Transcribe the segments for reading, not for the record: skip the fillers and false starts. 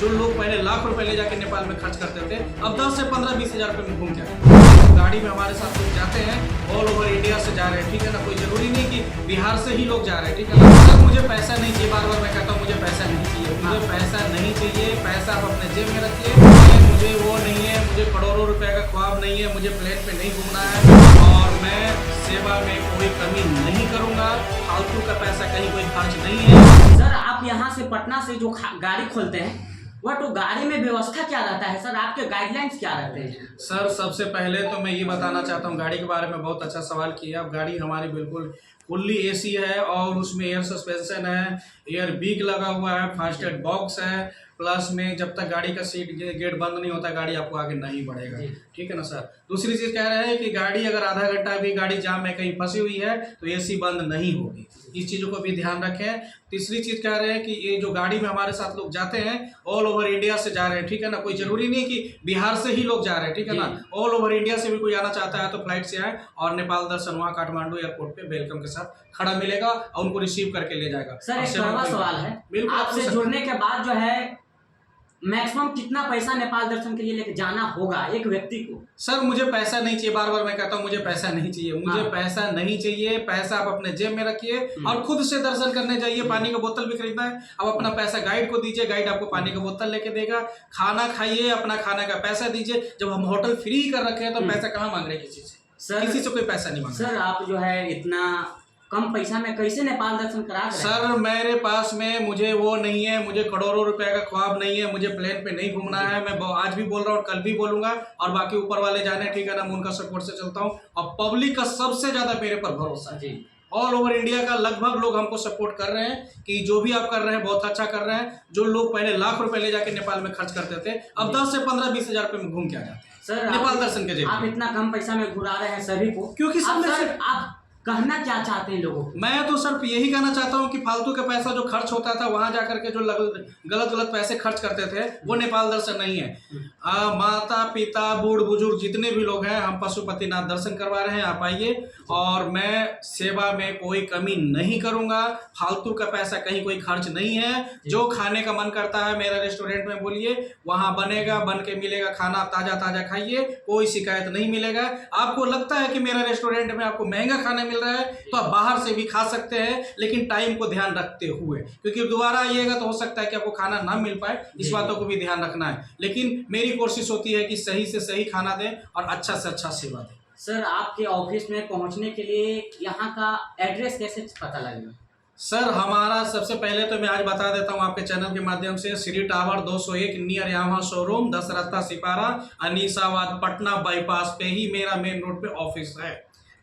जो लोग पहले लाख रुपए ले जाके नेपाल में खर्च करते थे, अब 10 से 15-20 हज़ार रुपये में घूम के आए। गाड़ी में हमारे साथ लोग जाते हैं, ऑल ओवर इंडिया से जा रहे हैं, ठीक है ना। कोई जरूरी नहीं कि बिहार से ही लोग जा रहे हैं, ठीक है ना। सर मुझे पैसा नहीं चाहिए, बार बार मैं कहता हूँ मुझे पैसा नहीं चाहिए, मुझे पैसा नहीं चाहिए। पैसा आप अपने जेब में रखिए, मुझे वो नहीं है, मुझे करोड़ों रुपए का ख्वाब नहीं है, मुझे प्लेन पे नहीं घूमना है और मैं सेवा में कोई कमी नहीं करूंगा। फालतू का पैसा कहीं कोई खर्च नहीं है। सर आप यहाँ से पटना से जो गाड़ी खोलते हैं वह तो गाड़ी में व्यवस्था क्या रहता है सर, आपके गाइडलाइंस क्या रहते हैं? सर सबसे पहले तो मैं ये बताना चाहता हूँ, गाड़ी के बारे में बहुत अच्छा सवाल किया। अब गाड़ी हमारी बिल्कुल फुल्ली एसी है और उसमें एयर सस्पेंशन है, एयर बीक लगा हुआ है, फास्ट एड बॉक्स है, प्लस में जब तक गाड़ी का सीट गेट बंद नहीं होता गाड़ी आपको आगे नहीं बढ़ेगा, ठीक है ना सर। दूसरी चीज़ कह रहे हैं कि गाड़ी अगर आधा घंटा भी गाड़ी जाम में कहीं फंसी हुई है तो एसी बंद नहीं होगी, इस चीज़ों को भी ध्यान रखें। तीसरी चीज़ कह रहे हैं कि ये जो गाड़ी में हमारे साथ लोग जाते हैं, ऑल ओवर इंडिया से जा रहे हैं, ठीक है ना। कोई जरूरी नहीं कि बिहार से ही लोग जा रहे हैं, ठीक है ना। ऑल ओवर इंडिया से भी कोई आना चाहता है तो फ्लाइट से आए और नेपाल दर्शन वहाँ काठमांडू एयरपोर्ट पे वेलकम के साथ खड़ा मिलेगा और उनको रिसीव करके ले जाएगा। सर एक बड़ा सवाल है, आपसे जुड़ने के बाद जो है मैक्सिमम कितना पैसा नेपाल दर्शन के लिए लेके जाना होगा एक व्यक्ति को? सर मुझे पैसा नहीं चाहिए, बार बार मैं कहता हूँ मुझे पैसा नहीं चाहिए, मुझे पैसा नहीं चाहिए। पैसा आप अपने जेब में रखिए और खुद से दर्शन करने जाइए। पानी का बोतल भी खरीदना है, अब अपना पैसा गाइड को दीजिए, गाइड आपको पानी का बोतल लेके देगा। खाना खाइए, अपना खाना का पैसा दीजिए। जब हम होटल फ्री कर रखे हैं तो पैसा कहाँ मांग रहे हैं किसी से? सर किसी से कोई पैसा नहीं मांग रहे। सर आप जो है इतना कम पैसा में कैसे नेपाल दर्शन करा रहे हैं? सर मेरे पास में मुझे वो नहीं है, मुझे करोड़ों रुपए का ख्वाब नहीं है, मुझे प्लेन पे नहीं घूमना है। मैं आज भी बोल रहा हूँ, कल भी बोलूंगा और बाकी ऊपर वाले जाने, ठीक है ना। मैं उनका सपोर्ट से चलता हूँ और पब्लिक का सबसे ज्यादा मेरे पर भरोसा है। ऑल ओवर इंडिया का लगभग लोग हमको सपोर्ट कर रहे हैं कि जो भी आप कर रहे हैं बहुत अच्छा कर रहे हैं। जो लोग पहले लाख रुपए ले जाके नेपाल में खर्च करते थे, अब 10 से 15-20 हज़ार रुपये में घूम के आ जाते हैं सर नेपाल दर्शन के जरिए। आप इतना कम पैसा में घुरा रहे हैं सभी को, क्योंकि सर आप कहना क्या चाहते हैं लोगों को? मैं तो सर यही कहना चाहता हूँ कि फालतू का पैसा जो खर्च होता था वहां जाकर के जो गलत पैसे खर्च करते थे वो नेपाल दर्शन नहीं है। माता पिता बूढ़ बुजुर्ग जितने भी लोग हैं, हम पशुपतिनाथ दर्शन करवा रहे हैं, आप आइए और मैं सेवा में कोई कमी नहीं करूंगा। फालतू का पैसा कहीं कोई खर्च नहीं है। जो खाने का मन करता है मेरा रेस्टोरेंट में बोलिए, वहां बनेगा, बन के मिलेगा खाना, ताजा ताजा खाइए, कोई शिकायत नहीं मिलेगा। आपको लगता है कि मेरा रेस्टोरेंट में आपको महंगा खाना मिल रहा है तो आप बाहर से भी खा सकते हैं, लेकिन टाइम को ध्यान रखते हुए, क्योंकि दोबारा आइएगा तो हो सकता है कि आपको खाना ना मिल पाए। इस बातों को भी ध्यान रखना है, लेकिन मेरी कोशिश होती है कि सही से सही खाना दें और अच्छा से अच्छा सेवा दें। सर आपके ऑफिस में पहुंचने के लिए यहाँ का एड्रेस कैसे पता लगेगा? सर हमारा सबसे पहले तो मैं आज बता देता हूँ आपके चैनल के माध्यम से, श्री टावर 201 नियर यामा शोरूम, दशरथा सिपारा, अनीसाबाद, पटना बाईपास पे ही मेरा मेन रोड पे ऑफिस है,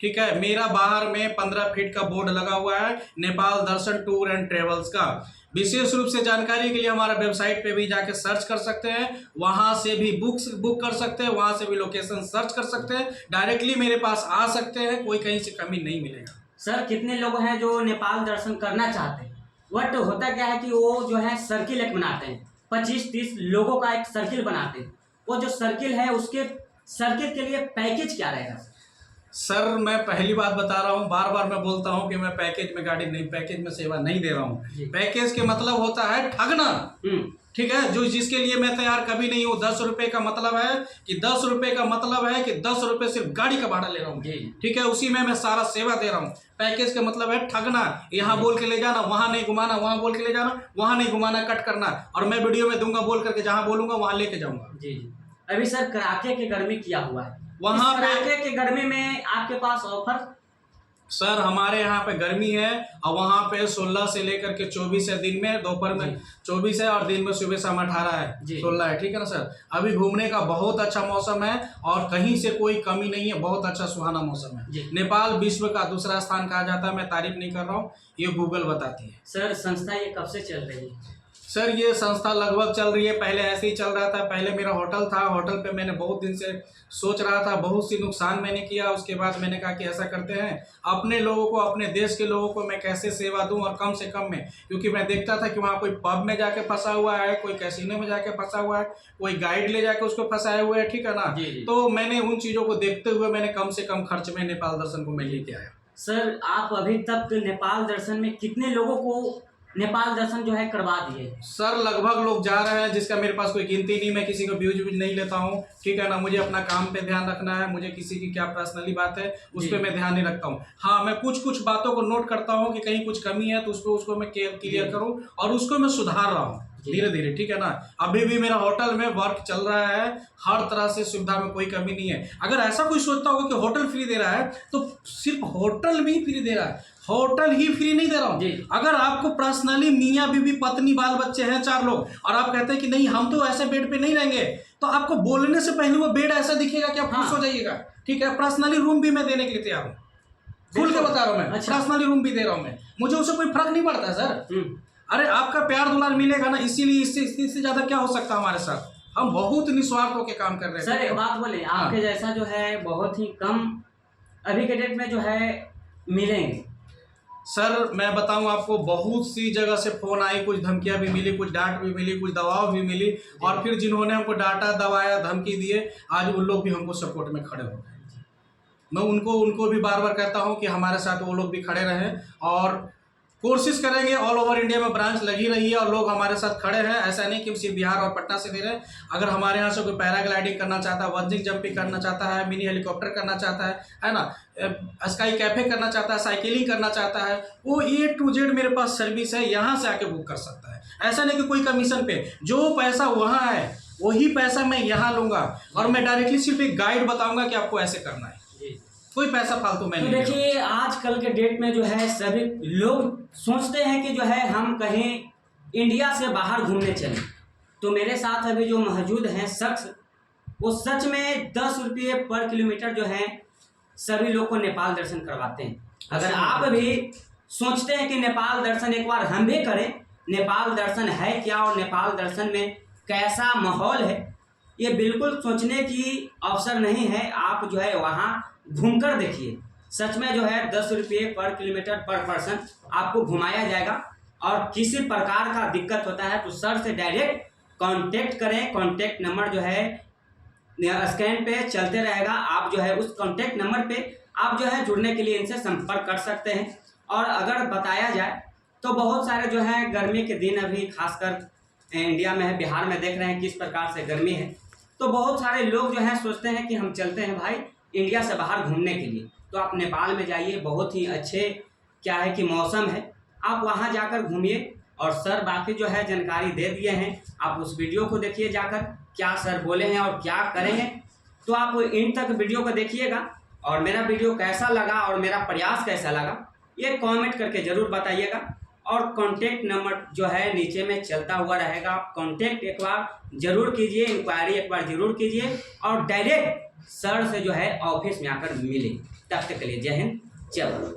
ठीक है। मेरा बाहर में 15 फीट का बोर्ड लगा हुआ है नेपाल दर्शन टूर एंड ट्रेवल्स का। विशेष रूप से जानकारी के लिए हमारा वेबसाइट पे भी जाके सर्च कर सकते हैं, वहां से भी बुक कर सकते हैं, वहां से भी लोकेशन सर्च कर सकते हैं, डायरेक्टली मेरे पास आ सकते हैं, कोई कहीं से कमी नहीं मिलेगा। सर कितने लोग हैं जो नेपाल दर्शन करना चाहते हैं? बट होता क्या है कि वो जो है सर्किल एक बनाते हैं, 25-30 लोगों का एक सर्किल बनाते हैं। वो जो सर्किल है उसके सर्किल के लिए पैकेज क्या रहेगा? सर मैं पहली बात बता रहा हूँ, बार बार मैं बोलता हूँ कि मैं पैकेज में गाड़ी नहीं, पैकेज में सेवा नहीं दे रहा हूँ। पैकेज के मतलब होता है ठगना, ठीक है, जो जिसके लिए मैं तैयार कभी नहीं हूँ। 10 रुपए का मतलब है कि 10 रुपए का मतलब है कि 10 रुपए सिर्फ गाड़ी का भाड़ा ले रहा हूँ, ठीक है, उसी में मैं सारा सेवा दे रहा हूँ। पैकेज का मतलब है ठगना, यहाँ बोल के ले जाना, वहां नहीं घुमाना, वहां बोल के ले जाना, वहां नहीं घुमाना, कट करना, और मैं वीडियो में दूंगा बोल करके, जहां बोलूंगा वहां लेके जाऊंगा। जी अभी सर कड़ाके की गर्मी किया हुआ है, वहां कड़ाके की गर्मी में आपके पास ऑफर? सर हमारे यहाँ पे गर्मी है और वहाँ पे 16 से लेकर के 24 है, दिन में दोपहर में 24 है और दिन में सुबह शाम 18 है, 16 है, ठीक है ना सर। अभी घूमने का बहुत अच्छा मौसम है और कहीं से कोई कमी नहीं है, बहुत अच्छा सुहाना मौसम है। नेपाल विश्व का दूसरा स्थान कहा जाता है, मैं तारीफ नहीं कर रहा हूँ, ये गूगल बताती है। सर संस्था ये कब से चल रही है? सर ये संस्था लगभग चल रही है, पहले ऐसे ही चल रहा था। पहले मेरा होटल था, होटल पे मैंने बहुत दिन से सोच रहा था, बहुत सी नुकसान मैंने किया। उसके बाद मैंने कहा कि ऐसा करते हैं, अपने लोगों को, अपने देश के लोगों को मैं कैसे सेवा दूं और कम से कम में, क्योंकि मैं देखता था कि वहाँ कोई पब में जाके फंसा हुआ है, कोई कैसीनो में जाके फंसा हुआ है, कोई गाइड ले जाके उसको फंसाए हुए है, ठीक है ना। तो मैंने उन चीज़ों को देखते हुए मैंने कम से कम खर्च में नेपाल दर्शन को मैं लेके आया। सर आप अभी तक नेपाल दर्शन में कितने लोगों को नेपाल दर्शन जो है करवा दिए? सर लगभग लोग जा रहे हैं जिसका मेरे पास कोई गिनती नहीं, मैं किसी को व्यूज नहीं लेता हूँ, ठीक है ना। मुझे अपना काम पे ध्यान रखना है, मुझे किसी की क्या पर्सनली बात है उस जी। पर मैं ध्यान नहीं रखता हूँ। हाँ, मैं कुछ कुछ बातों को नोट करता हूँ कि कहीं कुछ कमी है तो उसको मैं क्लियर करूँ और उसको मैं सुधार रहा हूँ धीरे धीरे, ठीक है ना। अभी भी मेरा होटल में वर्क चल रहा है, हर तरह से सुविधा में कोई कमी नहीं है। अगर ऐसा कोई सोचता होगा कि होटल फ्री दे रहा है तो सिर्फ होटल भी फ्री दे रहा है, होटल ही फ्री नहीं दे रहा हूँ। अगर आपको पर्सनली मियाँ बीवी पत्नी बाल बच्चे हैं 4 लोग और आप कहते हैं कि नहीं हम तो ऐसे बेड पे नहीं रहेंगे, तो आपको बोलने से पहले वो बेड ऐसा दिखेगा कि आप खुश हो जाइएगा, ठीक है। पर्सनली रूम भी मैं देने के लिए तैयार हूँ, खुल के बता रहा हूँ मैं। अच्छा। पर्सनली रूम भी दे रहा हूँ मैं, मुझे उससे कोई फर्क नहीं पड़ता सर। अरे आपका प्यार दुलार मिलेगा ना, इसीलिए इससे ज्यादा क्या हो सकता है हमारे साथ। हम बहुत निस्वार्थ होकर काम कर रहे हैं। सर एक बात बोले, आपके जैसा जो है बहुत ही कम अभी के डेट में जो है मिलेंगे। सर मैं बताऊं आपको, बहुत सी जगह से फोन आई, कुछ धमकियां भी मिली, कुछ डांट भी मिली, कुछ दबाव भी मिली, और फिर जिन्होंने हमको डांटा दबाया धमकी दिए, आज उन लोग भी हमको सपोर्ट में खड़े हो गए। मैं उनको भी बार बार कहता हूं कि हमारे साथ वो लोग भी खड़े रहें और कोशिश करेंगे। ऑल ओवर इंडिया में ब्रांच लगी रही है और लोग हमारे साथ खड़े हैं। ऐसा नहीं कि सिर्फ बिहार और पटना से दे रहे हैं। अगर हमारे यहाँ से कोई पैराग्लाइडिंग करना चाहता है, बंजिंग जंपिंग करना चाहता है, मिनी हेलीकॉप्टर करना चाहता है ना, स्काई कैफे करना चाहता है, साइकिलिंग करना चाहता है, वो A to Z मेरे पास सर्विस है, यहाँ से आके बुक कर सकता है। ऐसा नहीं कि कोई कमीशन पे, जो पैसा वहाँ है वही पैसा मैं यहाँ लूँगा और मैं डायरेक्टली सिर्फ एक गाइड बताऊँगा कि आपको ऐसे करना है, कोई पैसा फालतू में नहीं। देखिए आजकल के डेट में जो है सभी लोग सोचते हैं कि जो है हम कहीं इंडिया से बाहर घूमने चलें, तो मेरे साथ अभी जो मौजूद हैं शख्स, वो सच में 10 रुपये पर किलोमीटर जो है सभी लोग को नेपाल दर्शन करवाते हैं। अगर आप भी सोचते हैं कि नेपाल दर्शन एक बार हम भी करें, नेपाल दर्शन है क्या और नेपाल दर्शन में कैसा माहौल है, ये बिल्कुल सोचने की अवसर नहीं है। आप जो है वहाँ घूमकर देखिए, सच में जो है 10 रुपये पर किलोमीटर पर पर्सन आपको घुमाया जाएगा। और किसी प्रकार का दिक्कत होता है तो सर से डायरेक्ट कांटेक्ट करें। कांटेक्ट नंबर जो है स्क्रीन पे चलते रहेगा, आप जो है उस कांटेक्ट नंबर पे आप जो है जुड़ने के लिए इनसे संपर्क कर सकते हैं। और अगर बताया जाए तो बहुत सारे जो है गर्मी के दिन अभी खासकर इंडिया में है, बिहार में देख रहे हैं किस प्रकार से गर्मी है, तो बहुत सारे लोग जो है सोचते हैं कि हम चलते हैं भाई इंडिया से बाहर घूमने के लिए, तो आप नेपाल में जाइए, बहुत ही अच्छे क्या है कि मौसम है, आप वहां जाकर घूमिए। और सर बाकी जो है जानकारी दे दिए हैं, आप उस वीडियो को देखिए जाकर, क्या सर बोले हैं और क्या करेंगे, तो आप इन तक वीडियो को देखिएगा। और मेरा वीडियो कैसा लगा और मेरा प्रयास कैसा लगा ये कमेंट करके ज़रूर बताइएगा। और कॉन्टेक्ट नंबर जो है नीचे में चलता हुआ रहेगा, आप कॉन्टेक्ट एक बार ज़रूर कीजिए, इंक्वायरी एक बार ज़रूर कीजिए और डायरेक्ट सर से जो है ऑफिस में आकर मिले। तब तक के लिए जय हिंद, जय भारत।